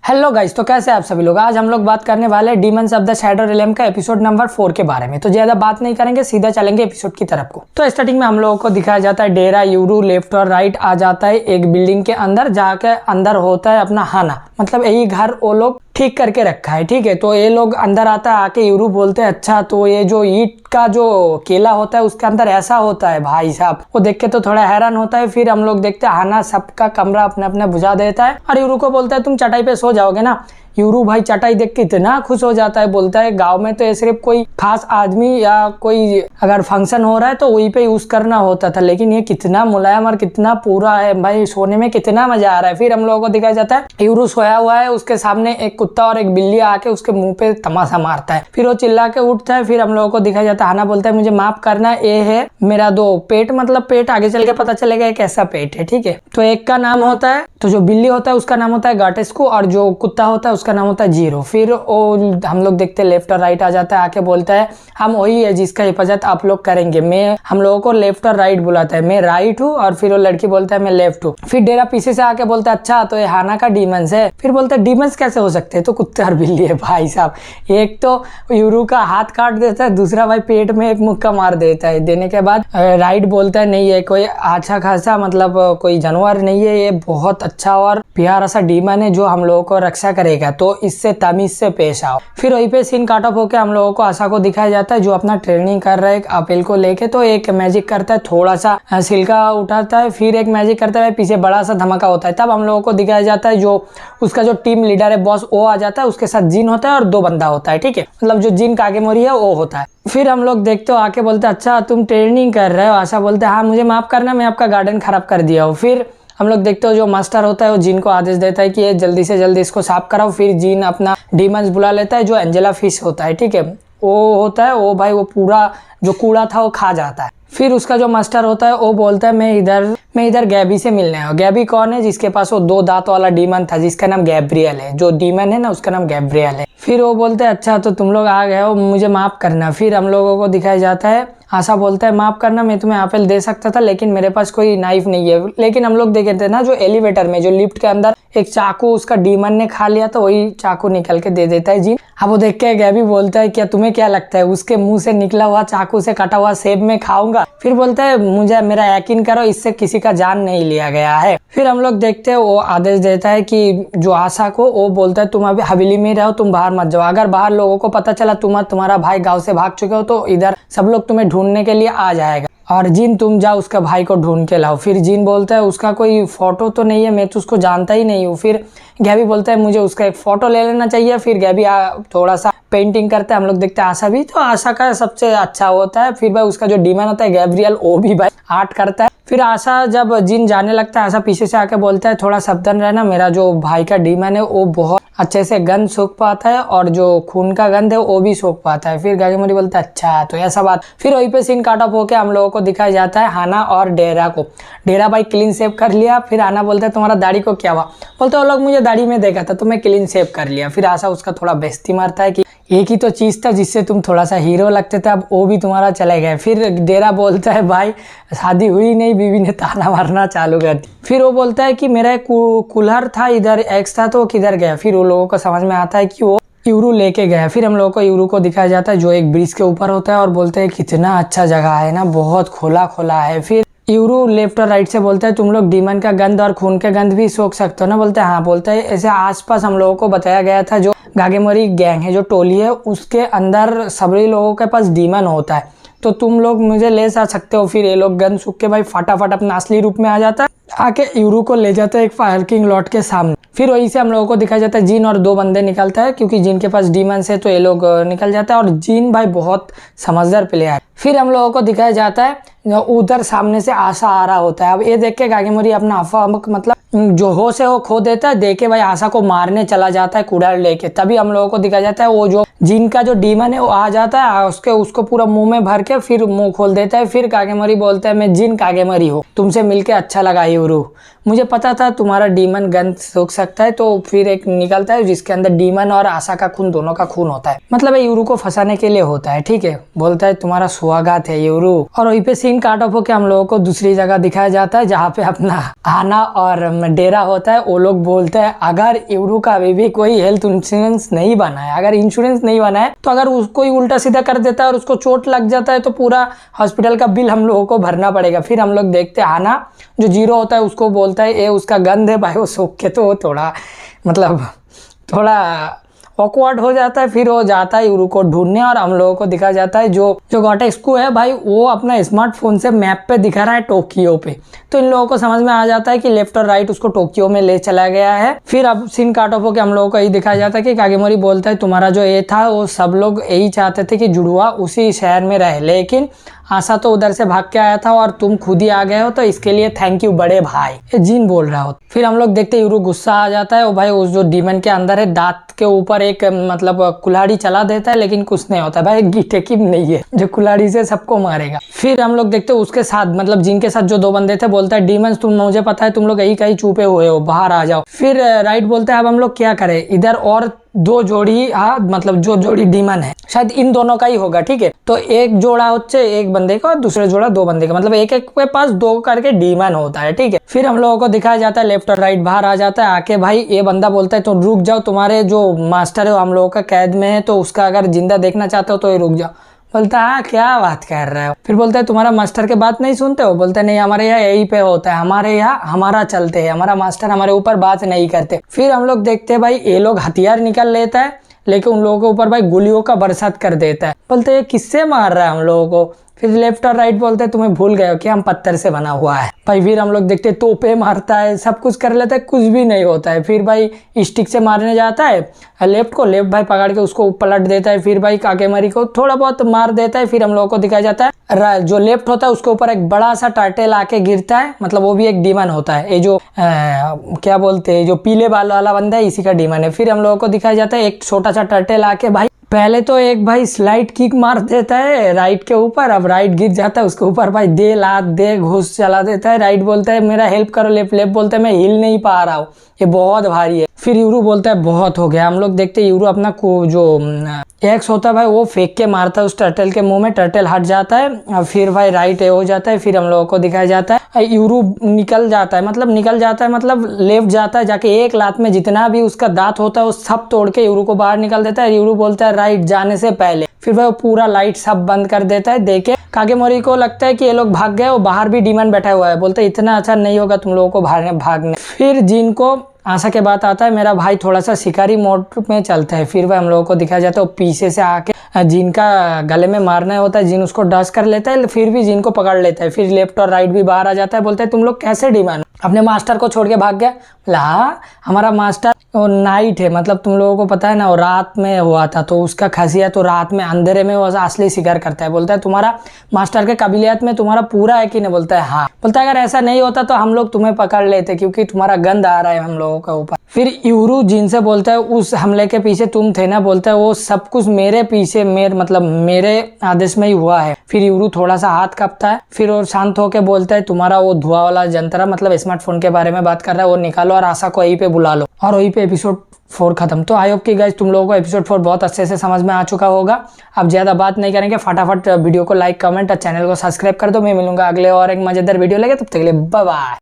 Hello guys, तो कैसे आप सभी लोग। आज हम लोग बात करने वाले हैं demons of the shadow realm का एपिसोड नंबर 4 के बारे में। तो ज्यादा बात नहीं करेंगे, सीधा चलेंगे एपिसोड की तरफ को। तो स्टार्टिंग में हम लोगों को दिखाया जाता है डेरा यूरू लेफ्ट और राइट आ जाता है एक बिल्डिंग के अंदर, जाके अंदर होता है अपना हाना, मतलब यही घर वो लोग ठीक करके रखा है। ठीक है, तो ये लोग अंदर आता है, आके यूरू बोलते हैं अच्छा तो ये जो ईट का जो केला होता है उसके अंदर ऐसा होता है भाई साहब। वो देख के तो थोड़ा हैरान होता है। फिर हम लोग देखते हैं हाना सबका कमरा अपने अपने बुझा देता है और यूरू को बोलता है तुम चटाई पे सो जाओगे ना। यूरू भाई चटाई देख के इतना खुश हो जाता है, बोलता है गांव में तो ये सिर्फ कोई खास आदमी या कोई अगर फंक्शन हो रहा है तो वहीं पे यूज करना होता था, लेकिन ये कितना मुलायम और कितना पूरा है भाई, सोने में कितना मजा आ रहा है। फिर हम लोगों को दिखाया जाता है यूरू सोया हुआ है, उसके सामने एक कुत्ता और एक बिल्ली आके उसके मुंह पे तमाशा मारता है। फिर वो चिल्ला के उठता है। फिर हम लोगों को दिखाया जाता है हाना बोलता है मुझे माफ करना, ये है मेरा दो पेट, मतलब पेट आगे चल के पता चलेगा एक ऐसा पेट है। ठीक है, तो एक का नाम होता है, तो जो बिल्ली होता है उसका नाम होता है गाटेस्को और जो कुत्ता होता है उसका नाम होता है जीरो। फिर हम लोग देखते हैं लेफ्ट और राइट आ जाता है, आके बोलता है हम वही है जिसका हिफाजत आप लोग करेंगे। मैं हम लोगों को लेफ्ट और राइट बुलाता है, मैं राइट हूँ और फिर वो लड़की बोलता है मैं लेफ्ट हूँ। फिर डेरा पीछे से आके बोलता है अच्छा तो ये हाना का डीमंस है। फिर बोलता है डीमंस कैसे हो सकते हैं, तो कुत्ते और बिल्ली है भाई साहब। एक तो यूरू का हाथ काट देता है, दूसरा भाई पेट में एक मुक्का मार देता है। देने के बाद राइट बोलता है नहीं है कोई अच्छा खासा, मतलब कोई जानवर नहीं है, ये बहुत अच्छा और प्यारा सा डीमन है जो हम लोगों को रक्षा करेगा, तो इससे तमीज से पेश आओ। फिर वहीं पे सीन काट ऑफ होकर हम लोगों को आशा को दिखाया जाता है जो अपना ट्रेनिंग कर रहा है एक अपील को लेके। तो एक मैजिक करता है, थोड़ा सा सिल्का उठाता है, फिर एक मैजिक करता है, पीछे बड़ा सा धमाका होता है। तब हम लोगों को दिखाया जाता है जो उसका जो टीम लीडर है बॉस वो आ जाता है, उसके साथ जिन होता है और दो बंदा होता है। ठीक है, मतलब जो जिन कागेमोरी है वो होता है। फिर हम लोग देखते हो आके बोलते हैं अच्छा तुम ट्रेनिंग कर रहे हो। आशा बोलते हैं हाँ मुझे माफ करना, मैं आपका गार्डन खराब कर दिया हूँ। फिर हम लोग देखते हो जो मास्टर होता है वो जिन को आदेश देता है कि ये जल्दी से जल्दी इसको साफ कराओ। फिर जिन अपना डीमंस बुला लेता है जो एंजेला फिश होता है। ठीक है, वो होता है वो भाई वो पूरा जो कूड़ा था वो खा जाता है। फिर उसका जो मास्टर होता है वो बोलता है मैं इधर गैबी से मिलने आया हूँ। गैबी कौन है, जिसके पास वो दो दांत वाला डीमन था जिसका नाम गैब्रियल है, जो डीमन है ना उसका नाम गैब्रियल है। फिर वो बोलते हैं अच्छा तो तुम लोग आ गए हो, मुझे माफ करना। फिर हम लोगों को दिखाया जाता है आशा बोलता है माफ करना, मैं तुम्हें एप्पल दे सकता था लेकिन मेरे पास कोई नाइफ नहीं है। लेकिन हम लोग देखे थे ना जो एलिवेटर में जो लिफ्ट के अंदर एक चाकू उसका डीमन ने खा लिया, तो वही चाकू निकल के दे देता है जिन। अब वो देख के गैबी बोलता है क्या तुम्हें क्या लगता है उसके मुंह से निकला हुआ चाकू से कटा हुआ सेब में खाऊंगा। फिर बोलता है मुझे मेरा यकीन करो इससे किसी का जान नहीं लिया गया है। फिर हम लोग देखते हैं वो आदेश देता है कि जो आशा को वो बोलता है तुम अभी हवेली में रहो, तुम बाहर मत जाओ। अगर बाहर लोगों को पता चला तुम्हारा भाई गाँव से भाग चुके हो तो इधर सब लोग तुम्हें ढूंढने के लिए आ जाएगा और जिन तुम जाओ उसका भाई को ढूंढ के लाओ। फिर जिन बोलता है उसका कोई फोटो तो नहीं है, मैं तो उसको जानता ही नहीं हूँ। फिर गैबी बोलता है मुझे उसका एक फोटो ले लेना चाहिए। फिर गैबी थोड़ा सा पेंटिंग करता है, हम लोग देखते हैं आशा भी, तो आशा का सबसे अच्छा होता है। फिर भाई उसका जो डीमन होता है गैब्रियल वो भी भाई आर्ट करता है। फिर आशा जब जिन जाने लगता है आशा पीछे से आके बोलता है थोड़ा सावधान रहना, मेरा जो भाई का डीमन है वो बहुत अच्छे से गंध सूख पाता है और जो खून का गंध है वो भी सूख पाता है। फिर गागेमोरी बोलता है अच्छा तो ऐसा बात। फिर वहीं पे सीन काट ऑफ होकर हम लोगों को दिखाया जाता है हाना और डेरा को। डेरा भाई क्लीन शेव कर लिया। फिर हाना बोलता है तुम्हारा दाढ़ी को क्या हुआ, बोलते वो लोग मुझे दाढ़ी में देखा था तो मैं क्लीन शेव कर लिया। फिर आशा उसका थोड़ा बेइज्जती मारता है कि एक ही तो चीज था जिससे तुम थोड़ा सा हीरो लगते थे, अब वो भी तुम्हारा चले गए। फिर डेरा बोलता है भाई शादी हुई नहीं, बीवी ने ताना मारना चालू कर दी। फिर वो बोलता है कि मेरा कुल्हड़ था इधर एक्स था तो वो किधर गया। फिर वो लोगों को समझ में आता है कि वो यूरू लेके गया। फिर हम लोगों को यूरू को दिखाया जाता है जो एक ब्रिज के ऊपर होता है और बोलते हैं कितना अच्छा जगह है ना, बहुत खुला खुला है। फिर यूरू लेफ्ट और राइट से बोलता है तुम लोग डीमन का गंध और खून के गंध भी सोख सकते हो ना, बोलते हैं हाँ। बोलता है ऐसे आसपास हम लोगों को बताया गया था जो गागेमोरी गैंग है जो टोली है उसके अंदर सभी लोगों के पास डीमन होता है, तो तुम लोग मुझे ले जा सकते हो। फिर ये लोग गन सूख के भाई फटाफट अपना असली रूप में आ जाता है, आके यूरू को ले जाता है एक पार्किंग लॉट के सामने। फिर वहीं से हम लोगों को दिखाया जाता है जिन और दो बंदे निकलता है, क्योंकि जिन के पास डीमंस है तो ये लोग निकल जाता है और जिन भाई बहुत समझदार प्लेयर है। फिर हम लोगों को दिखाया जाता है उधर सामने से आशा आ रहा होता है। अब ये देख के गागेमोरी अपना अफवाह मतलब जो होश है वो खो देता है, देख के भाई आशा को मारने चला जाता है कुड़ाल लेके। तभी हम लोगों को दिखाया जाता है वो जो जिनका जो डीमन है वो आ जाता है, उसको पूरा मुंह में भर के फिर मुंह खोल देता है। फिर कागेमोरी बोलता है मैं जिन कागेमोरी हूँ, तुमसे मिलके अच्छा लगा यूरू, मुझे पता था तुम्हारा डीमन गंध सूख सकता है। तो फिर एक निकलता है जिसके अंदर डीमन और आशा का खून दोनों का खून होता है, मतलब यूरू को फंसाने के लिए होता है। ठीक है, बोलता है तुम्हारा स्वागत है यूरू। और वहीं पे सीन काट ऑफ होकर हम लोगों को दूसरी जगह दिखाया जाता है जहाँ पे अपना आना और डेरा होता है। वो लोग बोलते हैं अगर यूरू का अभी भी कोई हेल्थ इंश्योरेंस नहीं बना है, अगर इंश्योरेंस नहीं बना है तो अगर उसको ही उल्टा सीधा कर देता है और उसको चोट लग जाता है तो पूरा हॉस्पिटल का बिल हम लोगों को भरना पड़ेगा। फिर हम लोग देखते हैं आना जो जीरो होता है उसको बोलता है ये उसका गंध है भाई, वो सूख के तो थोड़ा मतलब थोड़ा ऑकवर्ड हो जाता है। फिर वो जाता है यूरू को ढूंढने और हम लोगों को दिखाया जाता है जो गॉटेक्सकू है भाई वो अपना स्मार्टफोन से मैप पे दिखा रहा है टोक्यो पे। तो इन लोगों को समझ में आ जाता है कि लेफ्ट और राइट उसको टोक्यो में ले चला गया है। फिर अब सीन काट ऑफ होकर हम लोगों को यही दिखाया जाता है कि कागेमोरी बोलता है तुम्हारा जो ये था वो सब लोग यही चाहते थे कि जुड़वा उसी शहर में रहे, लेकिन आशा तो उधर से भाग के आया था और तुम खुद ही आ गए हो, तो इसके लिए थैंक यू बड़े भाई, ये जिन बोल रहा हो। फिर हम लोग देखते यूरू गुस्सा आ जाता है, वो भाई उस जो डीमन के अंदर है दांत के ऊपर एक मतलब कुल्हाड़ी चला देता है, लेकिन कुछ नहीं होता भाई, गिटेकिम नहीं है जो कुल्हाड़ी से सबको मारेगा। फिर हम लोग देखते उसके साथ मतलब जिनके साथ जो दो बंदे थे बोलता है डीमंस तुम मुझे पता है तुम लोग यही कहीं छुपे हुए हो, बाहर आ जाओ। फिर राइट बोलता है अब हम लोग क्या करें, इधर और दो जोड़ी मतलब जो जोड़ी डीमन है शायद इन दोनों का ही होगा, ठीक है। तो एक जोड़ा होচ্ছে एक बंदे का और दूसरे जोड़ा दो बंदे का, मतलब एक एक के पास दो करके डीमन होता है, ठीक है। फिर हम लोगों को दिखाया जाता है लेफ्ट और राइट बाहर आ जाता है आके भाई ये बंदा बोलता है तो रुक जाओ, तुम्हारे जो मास्टर है वो हम लोगों का कैद में है तो उसका अगर जिंदा देखना चाहते हो तो ये रुक जाओ। बोलता है हाँ क्या बात कर रहे हो। फिर बोलता है तुम्हारा मास्टर के बात नहीं सुनते हो, बोलते नहीं हमारे यहाँ यही पे होता है, हमारे यहाँ हमारा चलते है, हमारा मास्टर हमारे ऊपर बात नहीं करते। फिर हम लोग देखते हैं भाई ये लोग हथियार निकाल लेता है लेकिन उन लोगों के ऊपर भाई गोलियों का बरसात कर देता है। बोलते हैं किससे मार रहा है हम लोगों को। फिर लेफ्ट और राइट बोलते हैं तुम्हें भूल गए हो कि हम पत्थर से बना हुआ है भाई। फिर हम लोग देखते हैं तोपे मारता है, सब कुछ कर लेता है, कुछ भी नहीं होता है। फिर भाई स्टिक से मारने जाता है लेफ्ट को, लेफ्ट भाई पकड़ के उसको पलट देता है। फिर भाई कागेमोरी को थोड़ा बहुत मार देता है। फिर हम लोगों को दिखाया जाता है जो लेफ्ट होता है उसके ऊपर एक बड़ा सा टर्टल आके गिरता है, मतलब वो भी एक डीमन होता है, ये जो क्या बोलते हैं जो पीले बाल वाला बंदा है इसी का डीमन है। फिर हम लोगों को दिखाया जाता है एक छोटा सा टर्टल आके भाई पहले तो एक भाई स्लाइड किक मार देता है राइट के ऊपर, अब राइट गिर जाता है उसके ऊपर भाई दे लात दे घुस चला देता है। राइट बोलता है मेरा हेल्प करो, लेफ्ट बोलता है मैं हिल नहीं पा रहा हूँ, ये बहुत भारी है। फिर यूरू बोलता है बहुत हो गया। हम लोग देखते हैं यूरू अपना जो एक्स होता है भाई वो फेंक के मारता है उस टर्टल के मुंह में, टर्टल हट जाता है और फिर भाई राइट हो जाता है। फिर हम लोगों को दिखाया जाता है यूरू निकल जाता है मतलब लेफ्ट जाता है, जाके एक लात में जितना भी उसका दांत होता है वो सब तोड़ के यूरू को बाहर निकाल देता है। यूरू बोलता है राइट जाने से पहले, फिर भाई वो पूरा लाइट सब बंद कर देता है। देखे कागेमोरी को लगता है कि ये लोग भाग गए, वो बाहर भी डीमन बैठा हुआ है, बोलता है इतना अच्छा नहीं होगा तुम लोगों को भागने। फिर जिनको आशा के बात आता है मेरा भाई थोड़ा सा शिकारी मोड में चलता है। फिर भाई हम लोगों को दिखाया जाता है वो पीछे से आके जिन का गले में मारना होता है, जिन उसको डस कर लेता है, फिर भी जिन को पकड़ लेता है। फिर लेफ्ट और राइट भी बाहर आ जाता है, बोलता है तुम लोग कैसे डीमन अपने मास्टर को छोड़ के भाग गया। हाँ हमारा मास्टर वो नाइट है, मतलब तुम लोगों को पता है ना वो रात में हुआ था, तो उसका खासियत तो रात में अंधेरे में वो असली शिकार करता है। बोलता है तुम्हारा मास्टर के काबिलियत में तुम्हारा पूरा है कि नहीं, बोलता है हाँ। बोलता है अगर ऐसा नहीं होता तो हम लोग तुम्हें पकड़ लेते क्योंकि तुम्हारा गंध आ रहा है हम लोगों के ऊपर। फिर यूरू जिनसे बोलता है उस हमले के पीछे तुम थे ना, बोलता है वो सब कुछ मेरे पीछे मेरे आदेश में ही हुआ है। फिर यूरू थोड़ा सा हाथ कांपता है, फिर और शांत होकर बोलता है तुम्हारा वो धुआं वाला जंतरा मतलब स्मार्टफोन के बारे में बात कर रहा है वो निकालो और आशा को यहीं पे बुला लो, और वहीं पे एपिसोड 4 खत्म। तो आई होप कि गाइस तुम लोगों को एपिसोड 4 बहुत अच्छे से समझ में आ चुका होगा। अब ज्यादा बात नहीं करेंगे, फटाफट वीडियो को लाइक कमेंट और चैनल को सब्सक्राइब कर दो। मैं मिलूंगा अगले और एक मजेदार वीडियो लेके, तब तक के लिए बाय बाय।